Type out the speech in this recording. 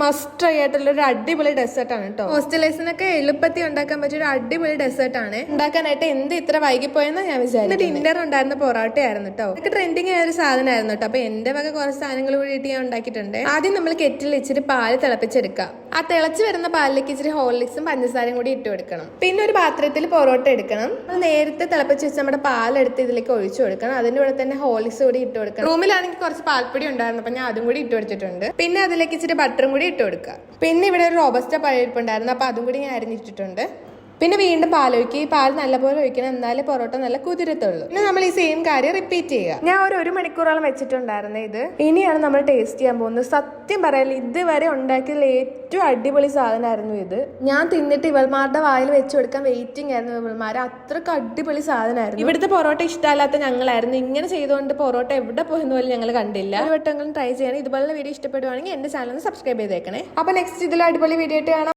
Must try ആയിട്ടുള്ള ഒരു അടിപൊളി ഡെസേർട്ട് ആണ് കേട്ടോ. ഹോസ്റ്റലേഴ്സിനൊക്കെ എളുപ്പത്തിൽ ഉണ്ടാക്കാൻ പറ്റിയ ഒരു അടിപൊളി ഡെസേർട്ട് ആണ്. ഉണ്ടാക്കാനായിട്ട് എന്ത് ഇത്ര വൈകിപ്പോയെന്ന് ഞാൻ വിചാരിച്ചു. ഡിന്നർ ഉണ്ടായിരുന്ന പൊറോട്ട ആയിരുന്നു കേട്ടോ. ഇതൊക്കെ ട്രെൻഡിങ് ആയ ഒരു സാധനമായിരുന്നു കേട്ടോ. അപ്പൊ എന്റെ വക കുറച്ച് സാധനങ്ങൾ കൂടിയിട്ട് ഞാൻ ഉണ്ടാക്കിയിട്ടുണ്ട്. ആദ്യം നമ്മൾ കെറ്റിൽ ഇച്ചിരി പാല് തിളപ്പിച്ചെടുക്കാം. ആ തിളച്ച് വരുന്ന പാലിലേക്ക് ഇച്ചിരി ഹോർലിക്സും പഞ്ചസാരയും കൂടി ഇട്ട് കൊടുക്കണം. പിന്നെ ഒരു പാത്രത്തിൽ പൊറോട്ട എടുക്കണം. നേരത്തെ തിളപ്പിച്ച് വെച്ച് നമ്മുടെ പാലെടുത്ത് ഇതിലേക്ക് ഒഴിച്ചു കൊടുക്കണം. അതിന്റെ കൂടെ തന്നെ ഹോർലിക്സ് കൂടി ഇട്ട് കൊടുക്കണം. റൂമിലാണെങ്കിൽ കുറച്ച് പാൽപ്പൊടി ഉണ്ടായിരുന്നു, അപ്പൊ ഞാൻ അതും കൂടി ഇട്ട് കൊടുത്തിട്ടുണ്ട്. പിന്നെ അതിലേക്ക് ഇച്ചിരി ബട്ടറും കൂടി ഇട്ട് കൊടുക്കുക. പിന്നെ ഇവിടെ ഒരു റോബസ്റ്റ പഴയിരിപ്പുണ്ടായിരുന്നു, അപ്പൊ അതും കൂടി ഞാൻ അരിഞ്ഞിട്ടിട്ടുണ്ട്. പിന്നെ വീണ്ടും പാലൊഴിക്കുക. ഈ പാൽ നല്ലപോലെ ഒഴിക്കണം, എന്നാലേ പൊറോട്ട നല്ല കുതിരത്തുള്ളൂ. പിന്നെ നമ്മൾ ഈ സെയിം കാര്യം റിപ്പീറ്റ് ചെയ്യുക. ഞാൻ ഒരു മണിക്കൂറോളം വെച്ചിട്ടുണ്ടായിരുന്നു ഇത്. ഇനിയാണ് നമ്മൾ ടേസ്റ്റ് ചെയ്യാൻ പോകുന്നത്. സത്യം പറയാൻ ഇതുവരെ ഉണ്ടാക്കിയതിൽ ഏറ്റവും അടിപൊളി സാധനമായിരുന്നു ഇത്. ഞാൻ തിന്നിട്ട് ഇവൾമാരുടെ വായിൽ വെച്ച് കൊടുക്കാൻ വെയിറ്റിംഗ് ആയിരുന്നു. ഇവൾമാരെ അത്രക്ക് അടിപൊളി സാധനമായിരുന്നു. ഇവിടുത്തെ പൊറോട്ട ഇഷ്ടമല്ലാത്ത ഞങ്ങളായിരുന്നു. ഇങ്ങനെ ചെയ്തുകൊണ്ട് പൊറോട്ട എവിടെ പോയെന്ന് പോലും ഞങ്ങൾ കണ്ടില്ല. ഒരു വട്ടങ്ങളും ട്രൈ ചെയ്യണം. ഇതുപോലുള്ള വീഡിയോ ഇഷ്ടപ്പെടുവാണെങ്കിൽ എന്റെ ചാനൽ സബ്സ്ക്രൈബ് ചെയ്തേക്കണേ. അപ്പൊ നെക്സ്റ്റ് ഇതിൽ അടിപൊളി വീഡിയോ ആയിട്ട് കാണാം.